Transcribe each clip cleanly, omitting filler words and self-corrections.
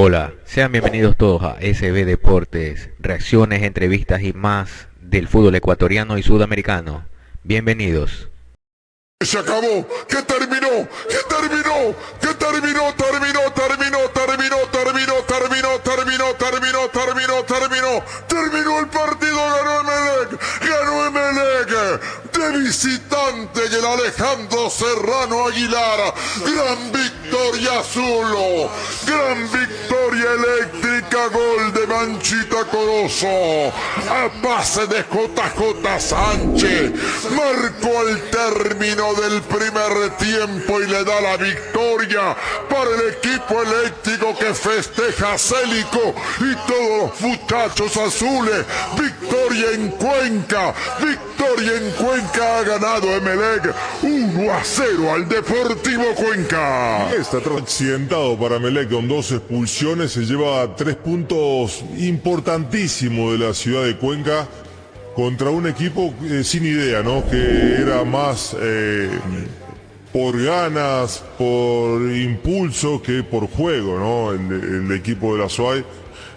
Hola, sean bienvenidos todos a SB Deportes, reacciones, entrevistas y más del fútbol ecuatoriano y sudamericano. Bienvenidos. Se acabó, que terminó, que terminó, que terminó, terminó, terminó, terminó, terminó, terminó, terminó, terminó, terminó, terminó, terminó el partido, ganó Emelec, de visitante y el Alejandro Serrano Aguilar, gran victoria azul, gran victoria eléctrica, gol de Manchita Corozo, a pase de JJ Sánchez, marcó al término del primer tiempo y le da la victoria para el equipo eléctrico que festeja a Célico y todos los muchachos azules. Victoria en Cuenca, ha ganado Emelec 1-0 al Deportivo Cuenca. Está accidentado para Emelec con 2 expulsiones, se lleva 3 puntos importantísimos de la ciudad de Cuenca contra un equipo sin idea, ¿no? Que era más por ganas, por impulso que por juego, ¿no? El equipo de la SUAY.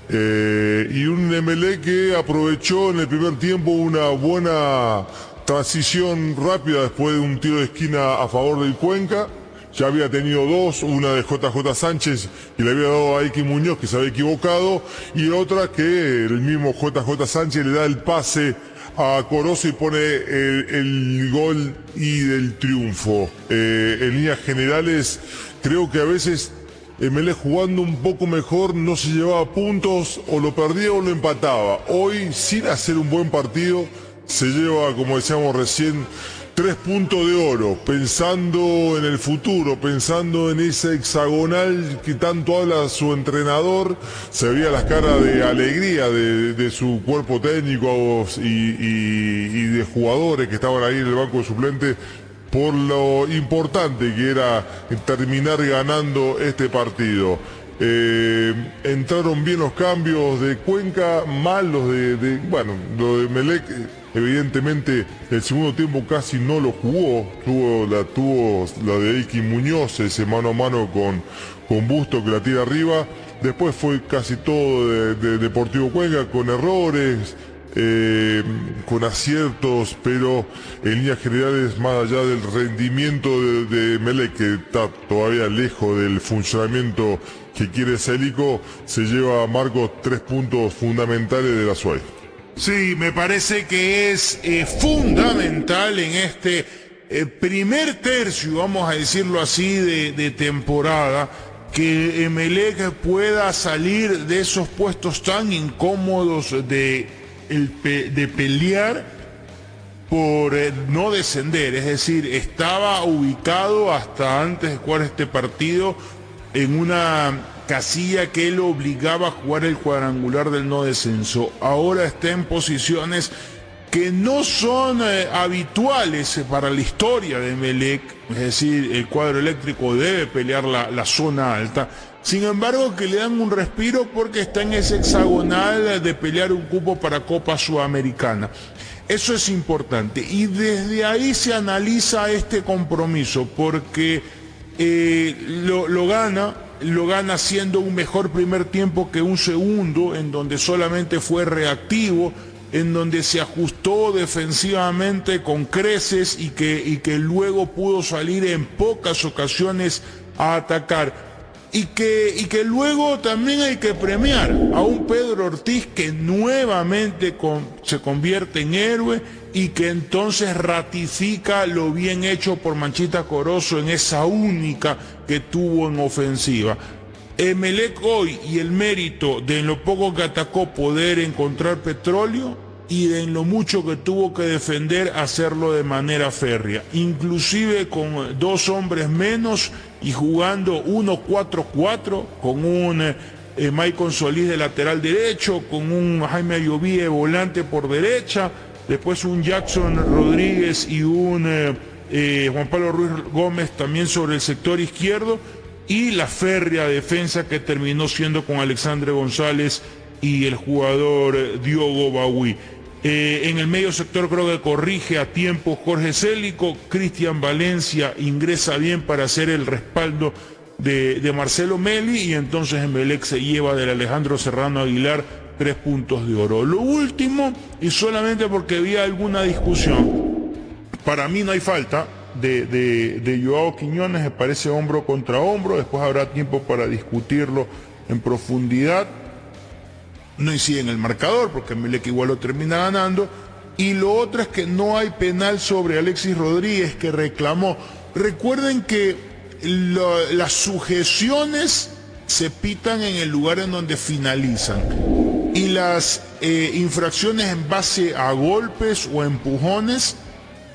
Y un Emelec que aprovechó en el primer tiempo una buena transición rápida después de un tiro de esquina a favor del Cuenca. Ya había tenido 2, una de JJ Sánchez que le había dado a Iki Muñoz, que se había equivocado, y otra que el mismo JJ Sánchez le da el pase a Corozo y pone el gol y del triunfo. En líneas generales, creo que a veces Emelec jugando un poco mejor no se llevaba puntos, o lo perdía o lo empataba. Hoy, sin hacer un buen partido, se lleva, como decíamos recién, 3 puntos de oro, pensando en el futuro, pensando en esa hexagonal que tanto habla su entrenador. Se veía las caras de alegría de su cuerpo técnico y de jugadores que estaban ahí en el banco de suplentes por lo importante que era terminar ganando este partido. Entraron bien los cambios de Cuenca, mal los bueno, lo de Emelec, evidentemente el segundo tiempo casi no lo jugó, tuvo la de Iki Muñoz, ese mano a mano con Busto que la tira arriba. Después fue casi todo de Deportivo Cuenca, con errores, con aciertos, pero en líneas generales, más allá del rendimiento de Emelec, que está todavía lejos del funcionamiento que quiere Célico, se lleva a Marcos 3 puntos fundamentales de la SUAY. Sí, me parece que es fundamental en este primer tercio, vamos a decirlo así, de temporada, que Emelec pueda salir de esos puestos tan incómodos de pelear por no descender. Es decir, estaba ubicado hasta antes de jugar este partido en una casilla que lo obligaba a jugar el cuadrangular del no descenso. Ahora está en posiciones que no son habituales para la historia de Emelec. Es decir, el cuadro eléctrico debe pelear la zona alta. Sin embargo, que le dan un respiro porque está en ese hexagonal de pelear un cupo para Copa Sudamericana. Eso es importante. Y desde ahí se analiza este compromiso, porque lo gana haciendo un mejor primer tiempo que un segundo, en donde solamente fue reactivo, en donde se ajustó defensivamente con creces y que luego pudo salir en pocas ocasiones a atacar. Y que luego también hay que premiar a un Pedro Ortiz que nuevamente se convierte en héroe y que entonces ratifica lo bien hecho por Manchita Corozo en esa única que tuvo en ofensiva. Emelec hoy, y el mérito de en lo poco que atacó poder encontrar petróleo, y de en lo mucho que tuvo que defender hacerlo de manera férrea, inclusive con 2 hombres menos y jugando 1-4-4 con un Maicon Solís de lateral derecho, con un Jaime Ayoví de volante por derecha, después un Jackson Rodríguez y un Juan Pablo Ruiz Gómez también sobre el sector izquierdo, y la férrea defensa que terminó siendo con Alexandre González y el jugador Diogo Baúi. En el medio sector creo que corrige a tiempo Jorge Célico. Cristian Valencia ingresa bien para hacer el respaldo de Marcelo Meli, y entonces Emelec se lleva del Alejandro Serrano Aguilar 3 puntos de oro. Lo último, y solamente porque había alguna discusión, para mí no hay falta de Joao Quiñones, me parece hombro contra hombro, después habrá tiempo para discutirlo en profundidad. No incide en el marcador porque Emelec igual lo termina ganando. Y lo otro es que no hay penal sobre Alexis Rodríguez, que reclamó. Recuerden que las sujeciones se pitan en el lugar en donde finalizan, y las infracciones en base a golpes o empujones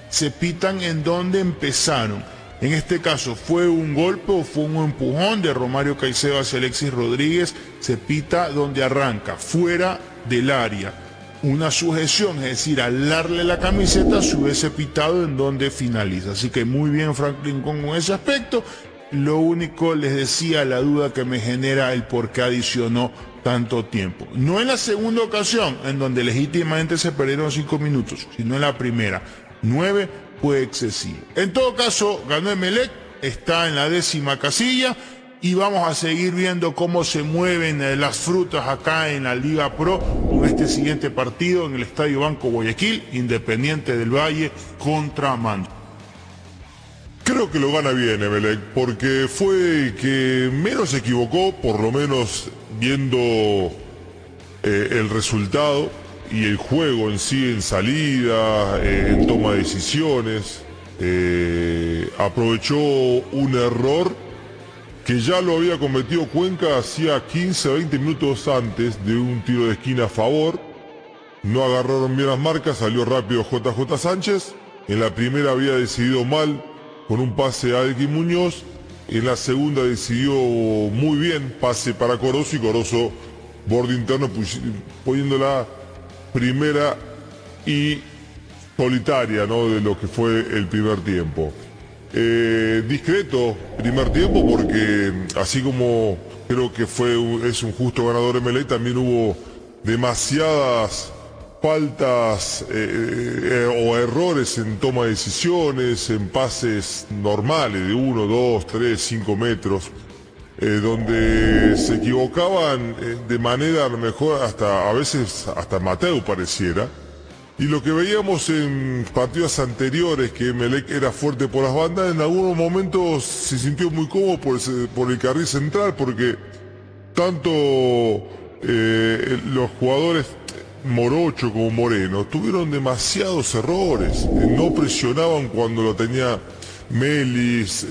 se pitan en donde empezaron. En este caso, ¿fue un golpe o fue un empujón de Romario Caicedo hacia Alexis Rodríguez? Se pita donde arranca, fuera del área. Una sujeción, es decir, al darle la camiseta, se hubiese pitado en donde finaliza. Así que muy bien Franklin con ese aspecto. Lo único, les decía, la duda que me genera el por qué adicionó tanto tiempo. No en la segunda ocasión, en donde legítimamente se perdieron 5 minutos, sino en la primera. 9 fue excesivo. En todo caso, ganó Emelec, está en la 10ª casilla, y vamos a seguir viendo cómo se mueven las frutas acá en la Liga Pro con este siguiente partido en el Estadio Banco Guayaquil, Independiente del Valle contra Manta. Creo que lo gana bien Emelec, porque fue que menos se equivocó, por lo menos viendo el resultado y el juego en sí, en salida, en toma de decisiones. Aprovechó un error que ya lo había cometido Cuenca hacía 15-20 minutos antes, de un tiro de esquina a favor. No agarraron bien las marcas, salió rápido JJ Sánchez. En la primera había decidido mal con un pase a Elkin Muñoz. En la segunda decidió muy bien, pase para Corozo, y Corozo borde interno poniéndola primera y solitaria, ¿no?, de lo que fue el primer tiempo. Discreto primer tiempo, porque así como creo que es un justo ganador Emelec, también hubo demasiadas faltas o errores en toma de decisiones, en pases normales de 1, 2, 3, 5 metros, donde se equivocaban de manera, a lo mejor a veces hasta Mateu pareciera. Y lo que veíamos en partidos anteriores, que Emelec era fuerte por las bandas, en algunos momentos se sintió muy cómodo por el carril central, porque tanto los jugadores Morocho como Moreno tuvieron demasiados errores. No presionaban cuando lo tenía Melis,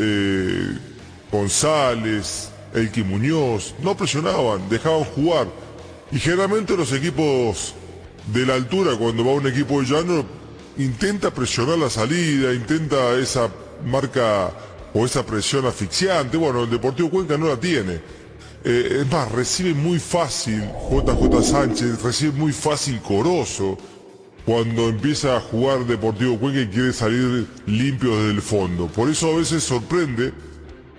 González, Elkin Muñoz. No presionaban, dejaban jugar. Y generalmente los equipos de la altura, cuando va un equipo de llano, intenta presionar la salida, intenta esa marca o esa presión asfixiante. Bueno, el Deportivo Cuenca no la tiene. Es más, recibe muy fácil JJ Sánchez, recibe muy fácil Corozo cuando empieza a jugar Deportivo Cuenca y quiere salir limpio desde el fondo. Por eso a veces sorprende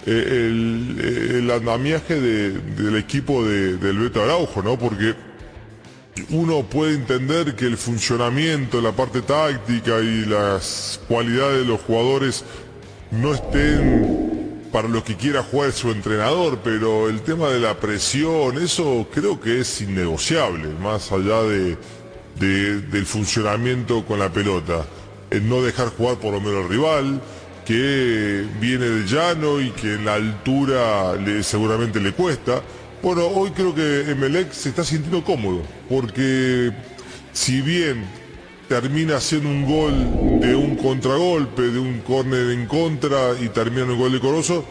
el andamiaje del equipo del Beto Araujo, ¿no? Porque uno puede entender que el funcionamiento, la parte táctica y las cualidades de los jugadores no estén para lo que quiera jugar su entrenador, pero el tema de la presión, eso creo que es innegociable, más allá del funcionamiento con la pelota. El no dejar jugar por lo menos al rival, que viene del llano y que en la altura seguramente le cuesta. Bueno, hoy creo que Emelec se está sintiendo cómodo, porque si bien termina haciendo un gol de un contragolpe, de un córner en contra, y termina en el gol de Corozo,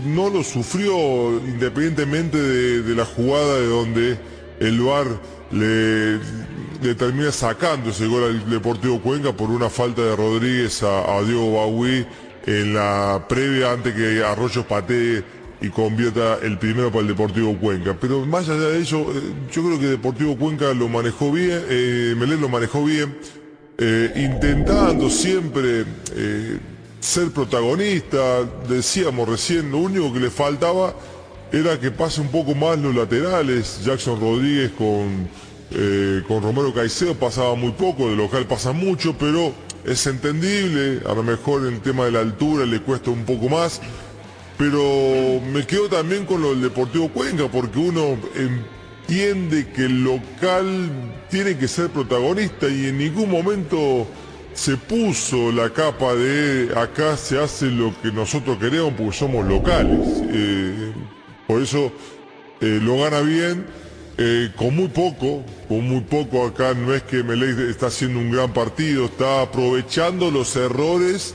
no lo sufrió, independientemente de la jugada de donde el VAR le termina sacando ese gol al Deportivo Cuenca por una falta de Rodríguez a Diego Baugui en la previa, antes que Arroyos patee y convierta el primero para el Deportivo Cuenca. Pero más allá de ello, yo creo que Deportivo Cuenca lo manejó bien, Emelec lo manejó bien, intentando siempre ser protagonista. Decíamos recién, lo único que le faltaba era que pase un poco más los laterales. Jackson Rodríguez con Romero Caicedo pasaba muy poco, de local pasa mucho, pero es entendible. A lo mejor en el tema de la altura le cuesta un poco más. pero me quedo también con lo del Deportivo Cuenca, porque uno entiende que el local tiene que ser protagonista y en ningún momento se puso la capa de acá se hace lo que nosotros queremos porque somos locales. Por eso lo gana bien, con muy poco acá. No es que Emelec está haciendo un gran partido, está aprovechando los errores,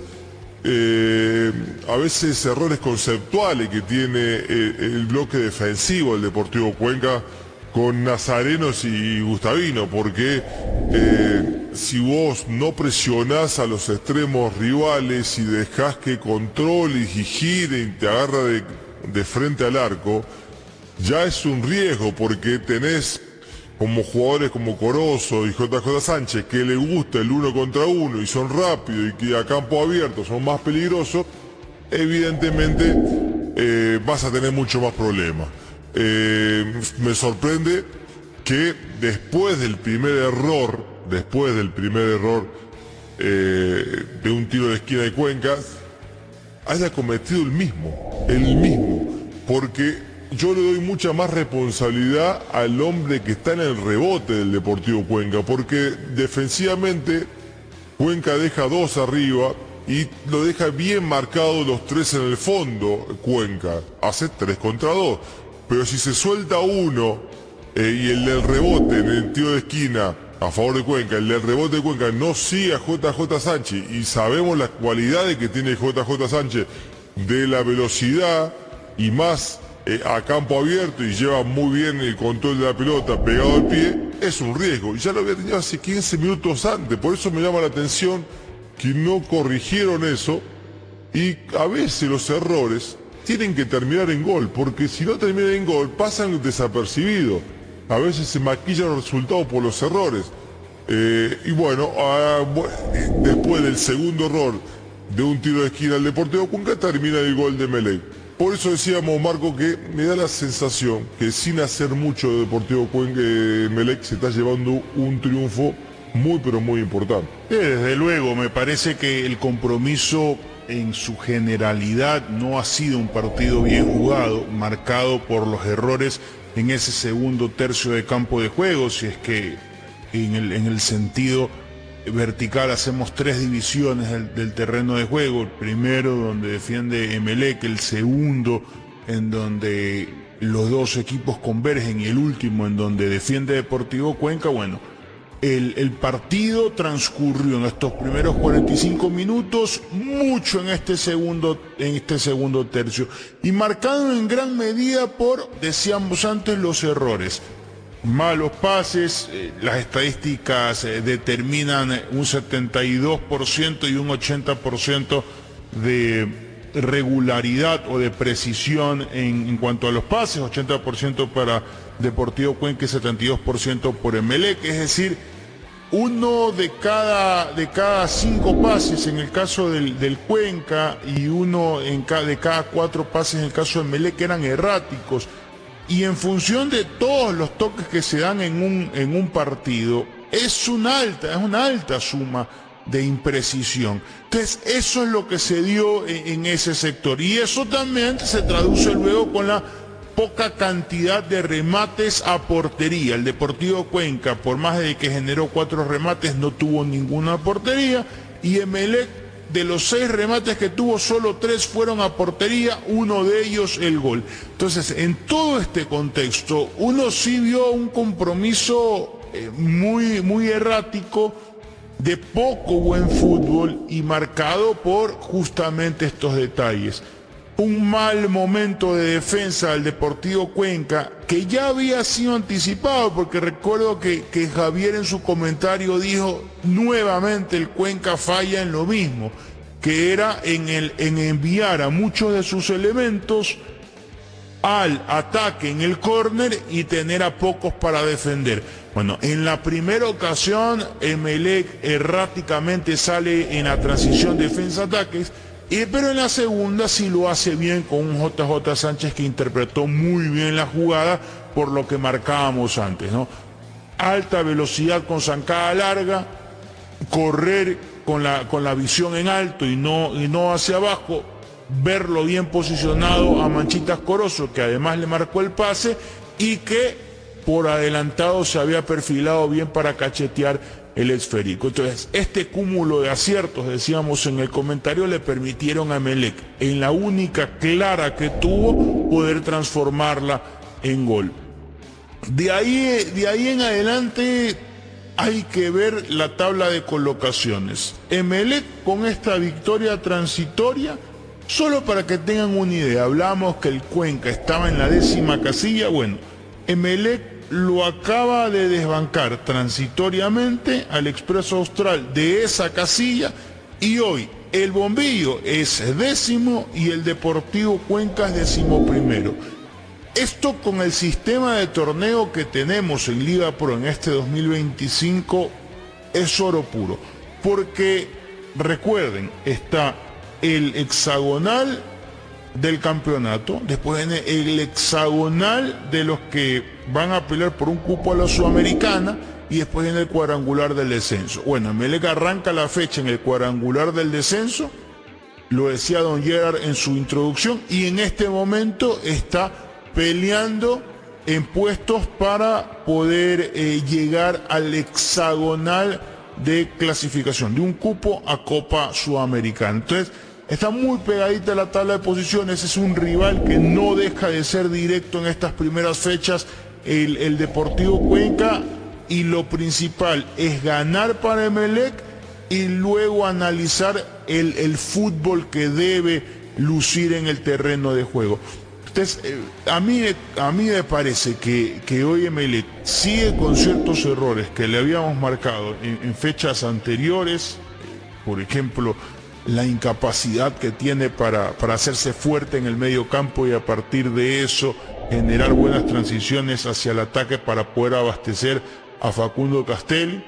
a veces errores conceptuales que tiene el bloque defensivo del Deportivo Cuenca con Nazarenos y Gustavino, porque si vos no presionás a los extremos rivales y dejás que controle y gire y te agarra de frente al arco, ya es un riesgo, porque tenés como jugadores como Corozo y JJ Sánchez que le gusta el 1 contra 1 y son rápidos y que a campo abierto son más peligrosos, evidentemente vas a tener mucho más problemas. Me sorprende que después del primer error de un tiro de esquina de Cuenca, haya cometido el mismo, porque yo le doy mucha más responsabilidad al hombre que está en el rebote del Deportivo Cuenca, porque defensivamente Cuenca deja 2 arriba y lo deja bien marcado los 3 en el fondo. Cuenca hace 3 contra 2, pero si se suelta uno y el del rebote en el tiro de esquina a favor de Cuenca, el del rebote de Cuenca no sigue a JJ Sánchez, y sabemos las cualidades que tiene JJ Sánchez de la velocidad y más a campo abierto, y lleva muy bien el control de la pelota pegado al pie, es un riesgo. Y ya lo había tenido hace 15 minutos antes, por eso me llama la atención que no corrigieron eso, y a veces los errores tienen que terminar en gol, porque si no terminan en gol pasan desapercibidos. A veces se maquillan los resultados por los errores. Y bueno, después del segundo error de un tiro de esquina al Deportivo Cuenca, termina el gol de Emelec. Por eso decíamos, Marco, que me da la sensación que sin hacer mucho de Deportivo Cuenca, Emelec se está llevando un triunfo muy pero muy importante. Desde luego, me parece que el compromiso en su generalidad no ha sido un partido bien jugado, marcado por los errores en ese segundo tercio de campo de juego. Si es que en el sentido vertical hacemos 3 divisiones del terreno de juego: el primero donde defiende Emelec, el segundo en donde los 2 equipos convergen, y el último en donde defiende Deportivo Cuenca. Bueno, el partido transcurrió en estos primeros 45 minutos, mucho en este segundo tercio, y marcado en gran medida por, decíamos antes, los errores. Malos pases, las estadísticas determinan un 72% y un 80% de regularidad o de precisión en cuanto a los pases, 80% para Deportivo Cuenca y 72% por Emelec. Es decir, uno de cada 5 pases en el caso del Cuenca, y uno de cada 4 pases en el caso de Emelec eran erráticos. Y en función de todos los toques que se dan en un partido, es una alta suma de imprecisión. Entonces, eso es lo que se dio en ese sector, y eso también se traduce luego con la poca cantidad de remates a portería. El Deportivo Cuenca, por más de que generó 4 remates, no tuvo ninguna portería, y Emelec, de los 6 remates que tuvo, solo 3 fueron a portería, uno de ellos el gol. Entonces, en todo este contexto, uno sí vio un compromiso muy errático, de poco buen fútbol, y marcado por justamente estos detalles. Un mal momento de defensa del Deportivo Cuenca, que ya había sido anticipado, porque recuerdo que Javier en su comentario dijo nuevamente: el Cuenca falla en lo mismo, que era en enviar a muchos de sus elementos al ataque en el córner y tener a pocos para defender. Bueno, en la primera ocasión Emelec erráticamente sale en la transición defensa-ataques, pero en la segunda sí lo hace bien, con un JJ Sánchez que interpretó muy bien la jugada, por lo que marcábamos antes, ¿no? Alta velocidad con zancada larga, correr con la visión en alto y no hacia abajo, verlo bien posicionado a Manchitas Corozo, que además le marcó el pase y que por adelantado se había perfilado bien para cachetear el esférico. Entonces, este cúmulo de aciertos, decíamos en el comentario, le permitieron a Emelec, en la única clara que tuvo, poder transformarla en gol. De ahí en adelante hay que ver la tabla de colocaciones. Emelec, con esta victoria transitoria, solo para que tengan una idea, hablamos que el Cuenca estaba en la 10ª casilla. Bueno, Emelec lo acaba de desbancar transitoriamente al Expreso Austral de esa casilla, y hoy el Bombillo es 10º y el Deportivo Cuenca es 11º. Esto, con el sistema de torneo que tenemos en Liga Pro en este 2025, es oro puro. Porque, recuerden, está el hexagonal del campeonato, después viene el hexagonal de los que van a pelear por un cupo a la Sudamericana, y después viene el cuadrangular del descenso. Bueno, Emelec arranca la fecha en el cuadrangular del descenso, lo decía don Gerard en su introducción, y en este momento está peleando en puestos para poder llegar al hexagonal de clasificación, de un cupo a Copa Sudamericana. Entonces, está muy pegadita la tabla de posiciones. Es un rival que no deja de ser directo en estas primeras fechas, el Deportivo Cuenca, y lo principal es ganar para Emelec y luego analizar el fútbol que debe lucir en el terreno de juego. Entonces, a mí me parece que hoy Emelec sigue con ciertos errores que le habíamos marcado en fechas anteriores. Por ejemplo, la incapacidad que tiene para hacerse fuerte en el medio campo y a partir de eso generar buenas transiciones hacia el ataque para poder abastecer a Facundo Castelli.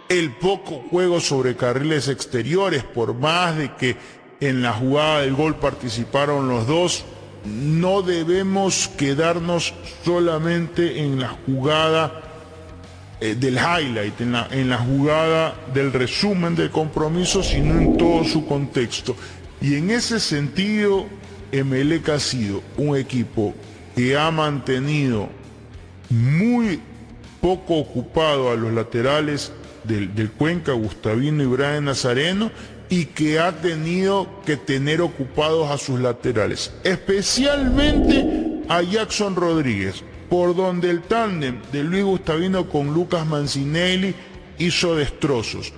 El poco juego sobre carriles exteriores, por más de que en la jugada del gol participaron los dos, no debemos quedarnos solamente en la jugada del highlight, en la jugada del resumen del compromiso, sino en todo su contexto. Y en ese sentido, Emelec ha sido un equipo que ha mantenido muy poco ocupado a los laterales del Cuenca, Gustavino y Brian Nazareno, y que ha tenido que tener ocupados a sus laterales, especialmente a Jackson Rodríguez, por donde el tándem de Luis Gustavino con Lucas Mancinelli hizo destrozos.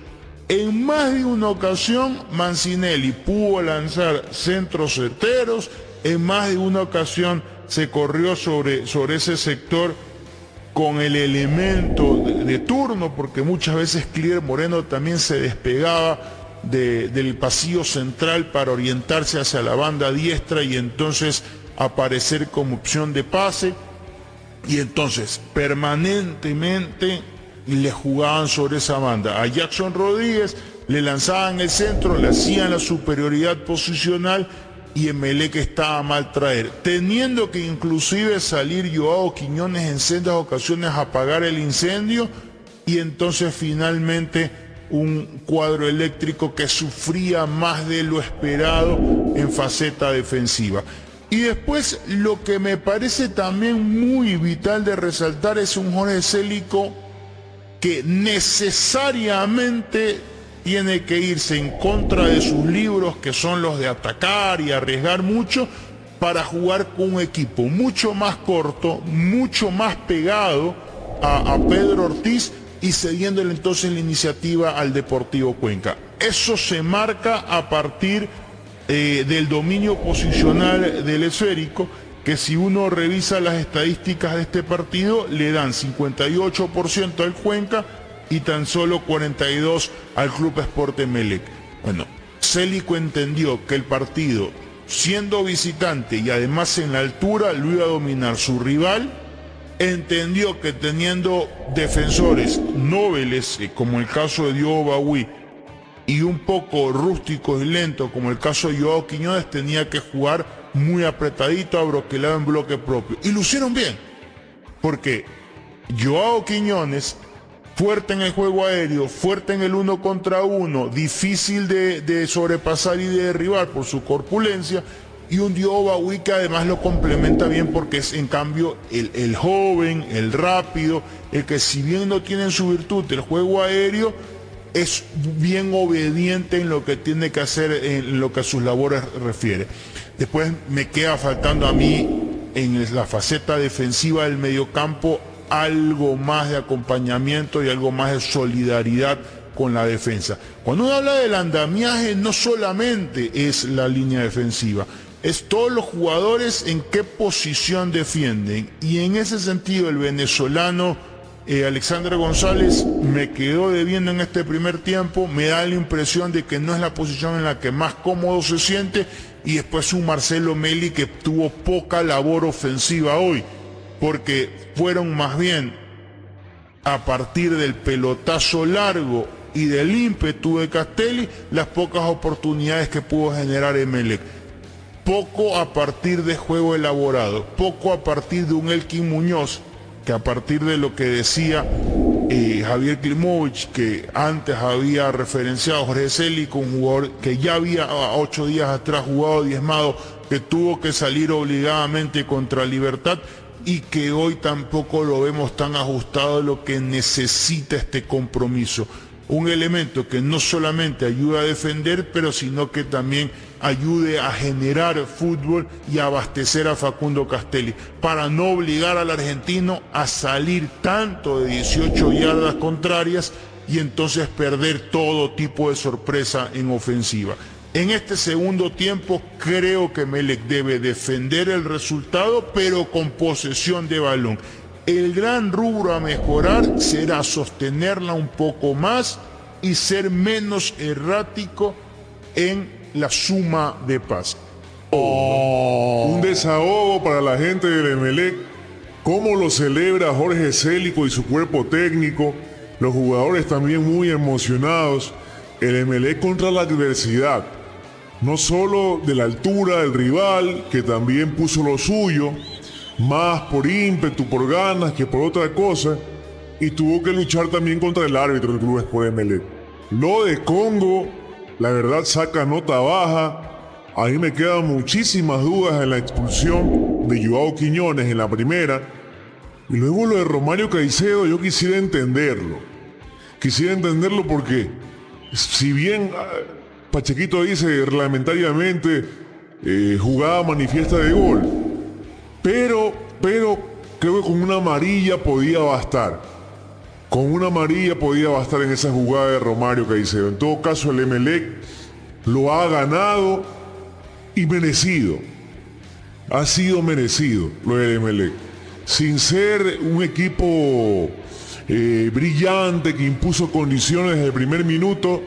En más de una ocasión Mancinelli pudo lanzar centros certeros, en más de una ocasión se corrió sobre ese sector con el elemento de turno, porque muchas veces Clier Moreno también se despegaba del pasillo central para orientarse hacia la banda diestra y entonces aparecer como opción de pase, y entonces permanentemente le jugaban sobre esa banda. A Jackson Rodríguez le lanzaban el centro, le hacían la superioridad posicional y Emelec estaba a mal traer, teniendo que inclusive salir Joao Quiñones en sendas ocasiones a apagar el incendio, y entonces finalmente un cuadro eléctrico que sufría más de lo esperado en faceta defensiva. Y después, lo que me parece también muy vital de resaltar es un Jorge Célico que necesariamente tiene que irse en contra de sus libros, que son los de atacar y arriesgar mucho, para jugar con un equipo mucho más corto, mucho más pegado a Pedro Ortiz, y cediéndole entonces la iniciativa al Deportivo Cuenca. Eso se marca a partir del dominio posicional del esférico, que si uno revisa las estadísticas de este partido, le dan 58% al Cuenca y tan solo 42% al Club Sport Emelec. Bueno, Célico entendió que el partido, siendo visitante y además en la altura, lo iba a dominar su rival. Entendió que teniendo defensores nobles, como el caso de Diogo Baui, y un poco rústicos y lentos, como el caso de Joao Quiñones, tenía que jugar muy apretadito, abroquelado en bloque propio. Y lo hicieron bien, porque Joao Quiñones, fuerte en el juego aéreo, fuerte en el 1 contra 1, difícil de sobrepasar y de derribar por su corpulencia, y un Diogo Bawi que además lo complementa bien porque es en cambio el joven, el rápido, el que si bien no tiene en su virtud el juego aéreo, es bien obediente en lo que tiene que hacer, en lo que a sus labores refiere. Después me queda faltando a mí en la faceta defensiva del mediocampo algo más de acompañamiento y algo más de solidaridad con la defensa. Cuando uno habla del andamiaje, no solamente es la línea defensiva, es todos los jugadores en qué posición defienden. Y en ese sentido el venezolano Alexander González me quedó debiendo en este primer tiempo. Me da la impresión de que no es la posición en la que más cómodo se siente. Y después un Marcelo Meli que tuvo poca labor ofensiva hoy, porque fueron más bien a partir del pelotazo largo y del ímpetu de Castelli las pocas oportunidades que pudo generar Emelec. Poco a partir de juego elaborado, poco a partir de un Elkin Muñoz, que a partir de lo que decía Javier Klimovich, que antes había referenciado a Jorge Célico, un jugador que ya había 8 días atrás jugado diezmado, que tuvo que salir obligadamente contra Libertad y que hoy tampoco lo vemos tan ajustado a lo que necesita este compromiso. Un elemento que no solamente ayuda a defender, pero sino que también ayude a generar fútbol y a abastecer a Facundo Castelli, para no obligar al argentino a salir tanto de 18 yardas contrarias y entonces perder todo tipo de sorpresa en ofensiva. En este segundo tiempo creo que Emelec debe defender el resultado, pero con posesión de balón. El gran rubro a mejorar será sostenerla un poco más y ser menos errático en la suma de pases. Un desahogo para la gente del Emelec. Cómo lo celebra Jorge Célico y su cuerpo técnico. Los jugadores también muy emocionados. El Emelec contra la adversidad. No solo de la altura del rival, que también puso lo suyo, más por ímpetu, por ganas que por otra cosa, y tuvo que luchar también contra el árbitro del Club Sport Emelec. Lo de Congo, la verdad, saca nota baja. A mí me quedan muchísimas dudas en la expulsión de Joao Quiñones en la primera. Y luego lo de Romario Caicedo, yo quisiera entenderlo. Quisiera entenderlo porque, si bien Pachequito dice reglamentariamente jugada manifiesta de gol, pero creo que con una amarilla podía bastar. Con una amarilla podía bastar en esa jugada de Romario Caicedo. En todo caso, el Emelec lo ha ganado y merecido. Ha sido merecido lo del Emelec. Sin ser un equipo brillante que impuso condiciones desde el primer minuto,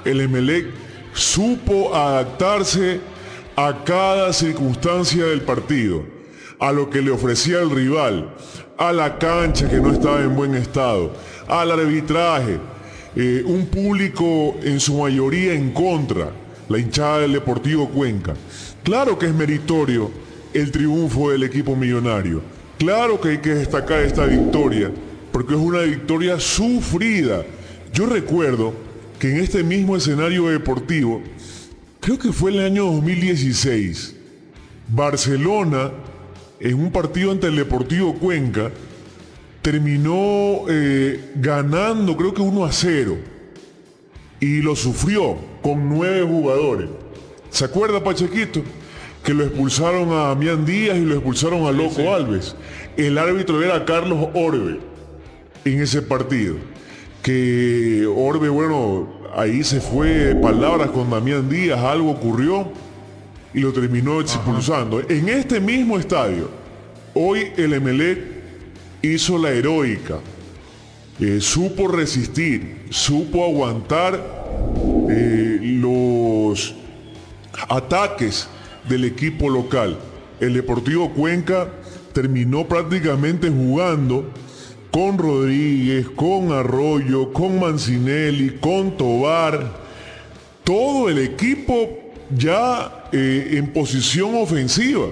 el Emelec supo adaptarse a cada circunstancia del partido, a lo que le ofrecía el rival, a la cancha que no estaba en buen estado, al arbitraje, un público en su mayoría en contra, la hinchada del Deportivo Cuenca. Claro que es meritorio el triunfo del equipo millonario. Claro que hay que destacar esta victoria, porque es una victoria sufrida. Yo recuerdo que en este mismo escenario deportivo, creo que fue el año 2016, Barcelona, en un partido ante el Deportivo Cuenca, terminó ganando, creo que 1-0, y lo sufrió con 9 jugadores. ¿Se acuerda, Pachequito? Que lo expulsaron a Damián Díaz y lo expulsaron a Loco Alves. El árbitro era Carlos Orbe en ese partido. Que Orbe, bueno, ahí se fue de palabras con Damián Díaz, algo ocurrió y lo terminó expulsando. En este mismo estadio, hoy el Emelec hizo la heroica. Supo resistir, supo aguantar los ataques del equipo local. El Deportivo Cuenca terminó prácticamente jugando con Rodríguez, con Arroyo, con Mancinelli, con Tobar, todo el equipo ya en posición ofensiva.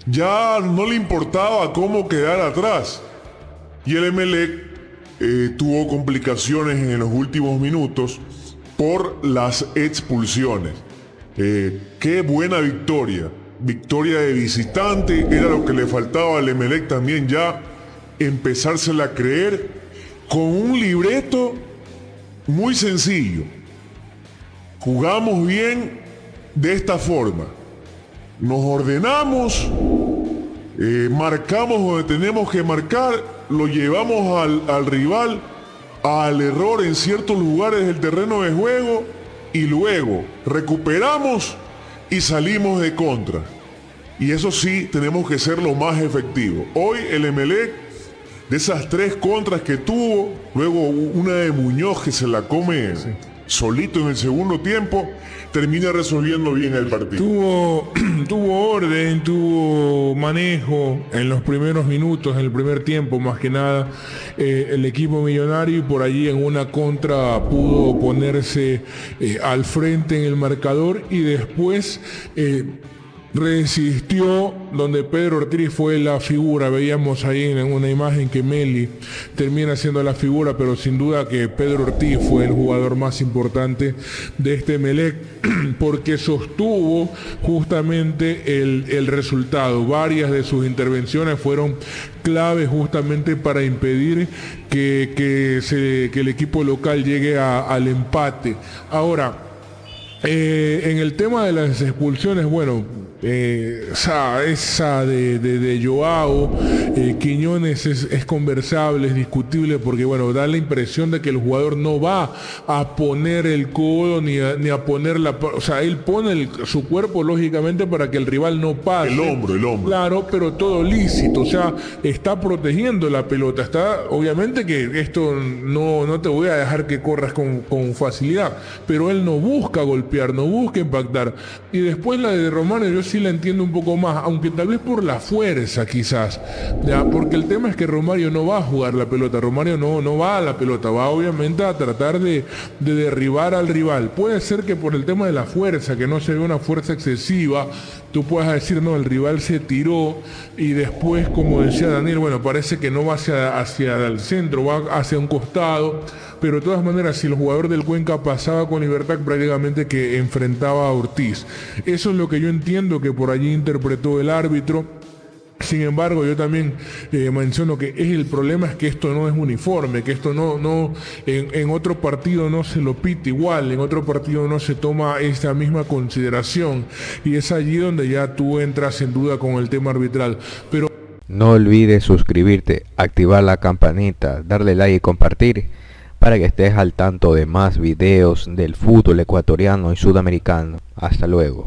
Ya no le importaba cómo quedar atrás. Y el Emelec tuvo complicaciones en los últimos minutos por las expulsiones. Qué buena victoria. Victoria de visitante, era lo que le faltaba al Emelec también ya empezársela a creer con un libreto muy sencillo. Jugamos bien de esta forma. Nos ordenamos, marcamos donde tenemos que marcar, lo llevamos al rival al error en ciertos lugares del terreno de juego y luego recuperamos y salimos de contra. Y eso sí, tenemos que ser lo más efectivo. Hoy el Emelec, de esas 3 contras que tuvo, luego una de Muñoz que se la come solito en el segundo tiempo, termina resolviendo bien el partido. Tuvo orden, tuvo manejo en los primeros minutos, en el primer tiempo más que nada, el equipo millonario, y por allí en una contra pudo ponerse al frente en el marcador y después resistió, donde Pedro Ortiz fue la figura. Veíamos ahí en una imagen que Meli termina siendo la figura, pero sin duda que Pedro Ortiz fue el jugador más importante de este Emelec, porque sostuvo justamente el resultado. Varias de sus intervenciones fueron claves justamente para impedir que el equipo local llegue al empate. Ahora, en el tema de las expulsiones, bueno, esa de Joao Quiñones es conversable, es discutible, porque bueno, da la impresión de que el jugador no va a poner el codo ni a poner o sea, él pone su cuerpo lógicamente para que el rival no pase. El hombro. Claro, pero todo lícito, o sea, está protegiendo la pelota, obviamente que esto no te voy a dejar que corras con facilidad, pero él no busca golpear, no busca impactar. Y después la de Romario, yo sí la entiendo un poco más, aunque tal vez por la fuerza quizás, ¿ya? Porque el tema es que Romario no va a jugar la pelota, Romario no va a la pelota, va obviamente a tratar de derribar al rival. Puede ser que por el tema de la fuerza, que no se ve una fuerza excesiva, tú puedas decir, no, el rival se tiró y después, como decía Daniel, bueno, parece que no va hacia el centro, va hacia un costado, pero de todas maneras, si el jugador del Cuenca pasaba con libertad, prácticamente que enfrentaba a Ortiz. Eso es lo que yo entiendo que por allí interpretó el árbitro. Sin embargo, yo también menciono que el problema es que esto no es uniforme, que esto en otro partido no se lo pita igual, en otro partido no se toma esa misma consideración, y es allí donde ya tú entras en duda con el tema arbitral. Pero no olvides suscribirte, activar la campanita, darle like y compartir para que estés al tanto de más videos del fútbol ecuatoriano y sudamericano. Hasta luego.